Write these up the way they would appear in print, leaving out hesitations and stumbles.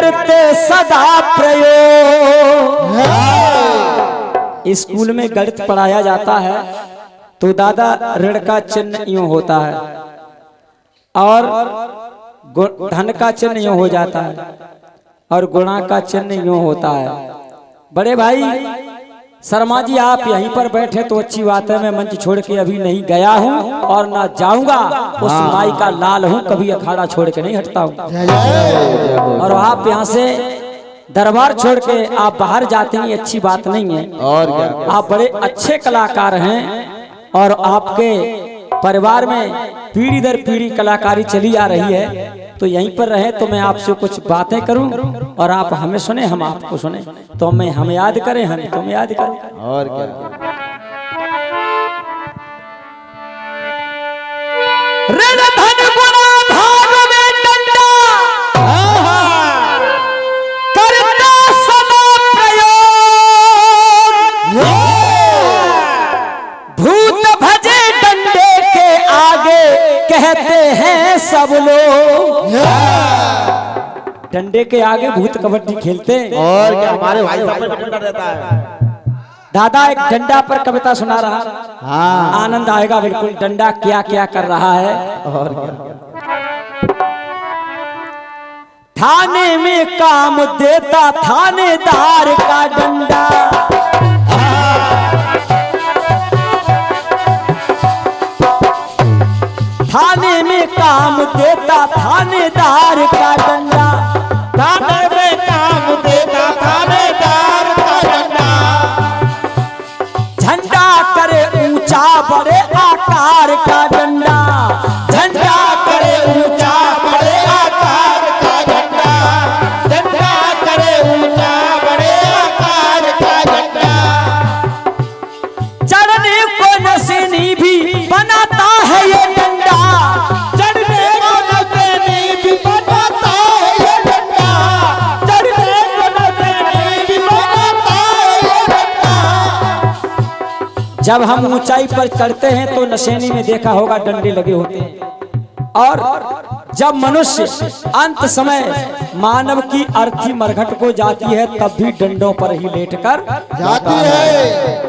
करते सदा प्रयोग। स्कूल में गणित पढ़ाया जाता है तो दादा ऋण का चिन्ह यूं होता है और धन का चिन्ह यूं हो जाता है और गुणा का चिन्ह यूं होता है। बड़े भाई शर्मा जी आप यहीं पर बैठे तो अच्छी बात है, मैं मंच छोड़ के अभी नहीं गया हूं और ना जाऊंगा, उस माई का लाल हूं, कभी अखाड़ा छोड़ के नहीं हटता हूं। और आप यहां से दरबार छोड़ के आप बाहर जाते हैं, अच्छी बात नहीं है। और क्या आप बड़े अच्छे कलाकार हैं और आपके परिवार में पीढ़ी दर पीढ़ी कलाकारी चली आ रही है, तो यहीं पर रहे तो मैं आपसे कुछ बातें करूं और आप हमें सुने, हम आपको सुने, तो हम याद करें, हम तुम याद करो। और क्या ऋण धन गुणा भाग में डंडा करता सदा प्रयोग। भूत भजे डंडे के आगे कहते हैं सब लोग। डंडे के आगे भूत कबड्डी खेलते हैं। और क्या हमारे भाई साहब पे डंडा रहता है। दादा एक डंडा पर कविता सुना रहा। हाँ आनंद आएगा बिल्कुल, डंडा क्या क्या कर रहा है। और क्या थाने में काम देता थानेदार का डंडा। थाने में काम देता थानेदार का डंडा। थाने में काम देता थानेदार का डंडा। झंडा करे ऊंचा बड़े आकार का डंडा। झंडा करे ऊंचा बड़े आकार का डंडा। झंडा करे ऊंचा बड़े आकार का डंडा। चढ़ने को नसेनी भी बनाता है ये डंडा। चढ़ने को नसेनी भी बनाता है ये डंडा। चढ़ने को नसेनी भी बनाता है ये डंडा। जब हम ऊंचाई पर चढ़ते हैं तो नशेनी में देखा होगा डंडे लगे होते हैं, और जब मनुष्य अंत समय मानव की अर्थी मरघट को जाती है तब भी डंडों पर ही लेटकर जाती है।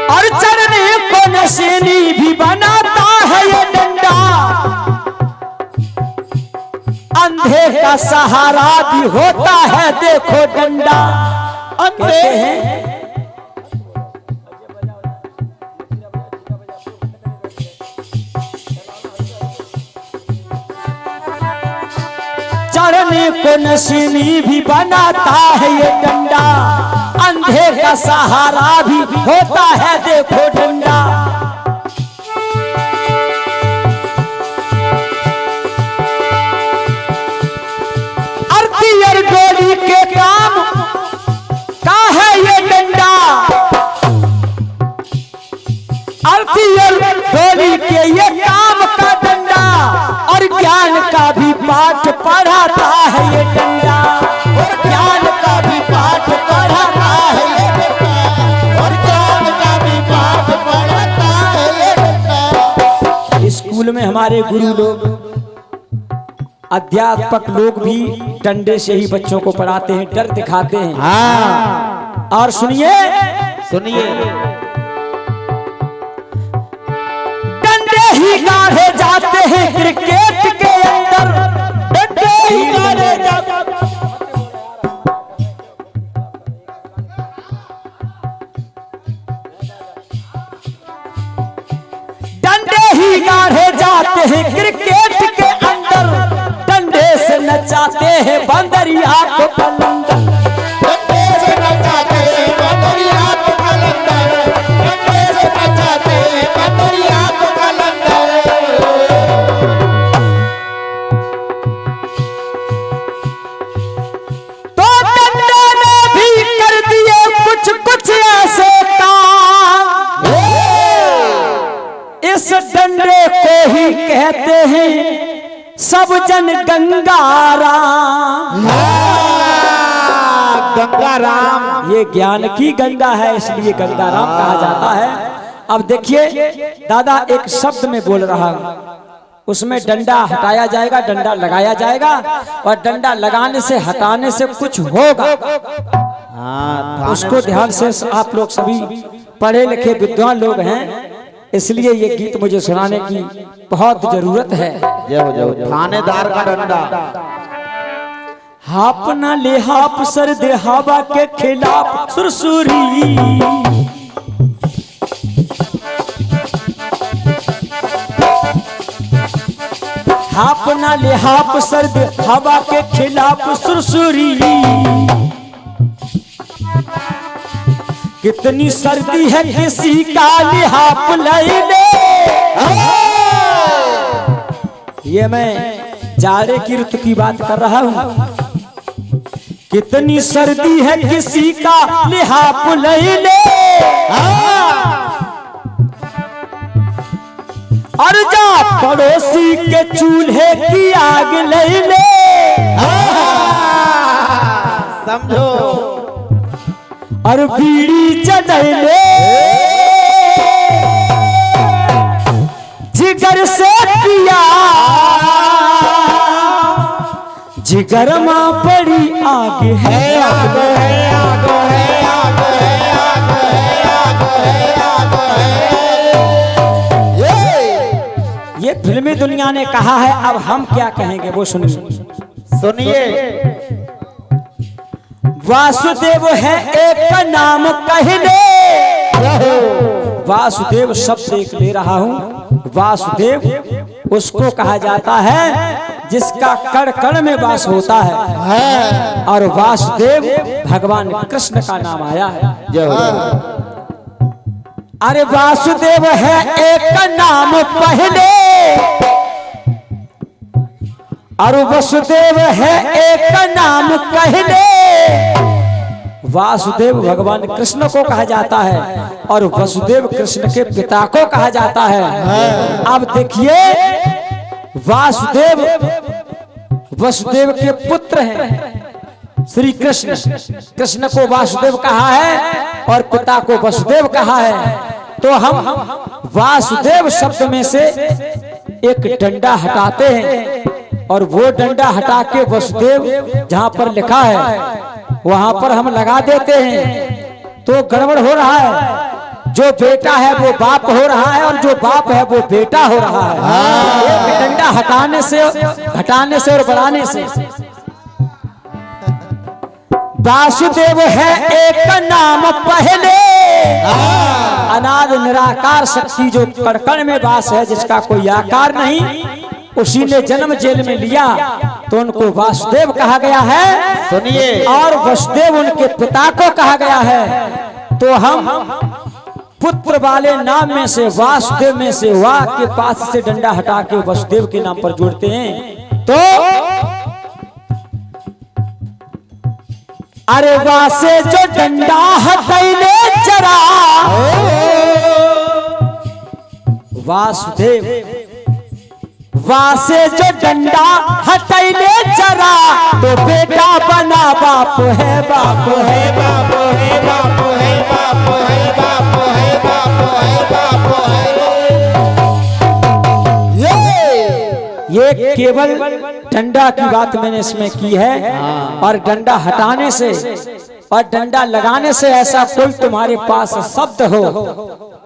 और चढ़ने को नशेनी भी बनाता है ये डंडा। अंधे का सहारा भी होता है देखो डंडा। अंधे हैं चढ़ने को नशीनी भी बनाता है ये डंडा। अंधे का सहारा भी होता है देखो डंडा। अर्थी और डोली के काम का है ये डंडा। अर्थी और डोली के ये काम का डंडा, और ज्ञान का भी पाठ पढ़ाता है ये डंडा। और ज्ञान का भी पाठ पढ़ाता है ये डंडा। और ज्ञान का भी पाठ पढ़ाता है ये डंडा। स्कूल में हमारे गुरु लोग, अध्यापक लोग भी डंडे से ही बच्चों को पढ़ाते हैं, डर दिखाते हैं। हाँ और सुनिए सुनिए, डंडे ही गाढ़े जाते हैं क्रिकेट के अंदर। डंडे ही गाढ़े जाते डंडे ही गाढ़े जाते हैं क्रिकेट के अंदर। डंडे से नचाते हैं बंदरिया को कलंदर। डंडे से नचाते हैं बंदरिया को कलंदर। डंडे से नचाते हैं बंदरिया को कलंदर। तो डंडे ने भी कर दिए कुछ कुछ ऐसे काम। इस डंडे को ही कहते हैं सब जन गंगाराम। गंगाराम ये ज्ञान की गंगा है, इसलिए गंगाराम कहा जाता है। अब देखिए दादा एक शब्द में बोल रहा हूं, उसमें डंडा हटाया जाएगा, डंडा लगाया जाएगा, और डंडा लगाने से हटाने से कुछ होगा। हाँ, उसको ध्यान से आप लोग सभी पढ़े लिखे विद्वान लोग हैं, इसलिए ये गीत मुझे सुनाने की बहुत जरूरत है। थानेदार का डंडा। हाप ना ले हाप सर दे हवा के खिलाफ सुरसुरी, हाप ना ले हाप सर दे हवा के खिलाफ सुरसुरी, कितनी सर्दी है किसी का लिहाफ ले ले। ये मैं जाड़े की ऋतु की बात कर रहा हूँ। कितनी सर्दी है किसी का लिहाफ ले ले, और जा पड़ोसी के चूल्हे की आग ले ले। समझो। और बीड़ी चढ़ले जिगर से पिया, जिगर मां बड़ी आग है, आग है, आग है, आग है, आग है, आग है, आग है। ये फिल्मी दुनिया ने कहा है, अब हम क्या कहेंगे वो सुनिए। सुनिए। वासुदेव है एक का नाम कहले, वासुदेव शब्द एक ले रहा हूं। वासुदेव उसको कहा जाता है जिसका कण कण में वास होता है, और वासुदेव भगवान कृष्ण का नाम आया है। अरे वासुदेव है एक का नाम पहले, और वसुदेव है एक का नाम कहले। वासुदेव भगवान कृष्ण को कहा जाता है, और वसुदेव कृष्ण के पिता को कहा जाता है। अब देखिए, वासुदेव वसुदेव के पुत्र हैं श्री कृष्ण। कृष्ण को वासुदेव कहा है और पिता को वसुदेव कहा है। तो हम वासुदेव शब्द में से एक डंडा हटाते हैं, और वो डंडा हटा के वसुदेव जहां पर लिखा है वहां पर हम लगा देते हैं, तो गड़बड़ हो रहा है। जो बेटा है वो बाप हो रहा है, और जो बाप है वो बेटा हो रहा है। एक डंडा हटाने से, घटाने से और बढ़ाने से। वासुदेव है एक नाम पहले, अनाद निराकार शक्ति जो कण में वास है, जिसका कोई आकार नहीं, उसी ने जन्म जेल में लिया, तो उनको वासुदेव कहा गया है। सुनिए। और वसुदेव उनके पिता को कहा गया है। तो हम पुत्र वाले नाम में से, वासुदेव में से, वाह के पास से डंडा हटा के वसुदेव के नाम पर जोड़ते हैं। तो अरे वाह से जो डंडा हटैले जरा, वासुदेव वासे जो डंडा हटैले जरा, तो बेटा बना बाप है, बाप है, बाप है, बाप है, बाप है, बाप है, बाप है, बाप है। ये केवल डंडा की बात मैंने इसमें की है, और डंडा हटाने से और डंडा लगाने से ऐसा कोई तुम्हारे पास शब्द हो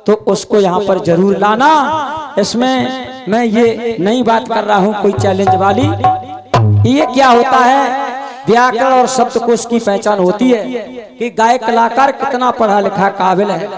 तो उसको यहाँ पर जरूर लाना। इसमें मैं ये नई बात कर रहा हूँ कोई चैलेंज वाली। ये क्या होता है, व्याकरण और शब्दकोश की पहचान होती है कि गायक कलाकार कितना पढ़ा लिखा काबिल है।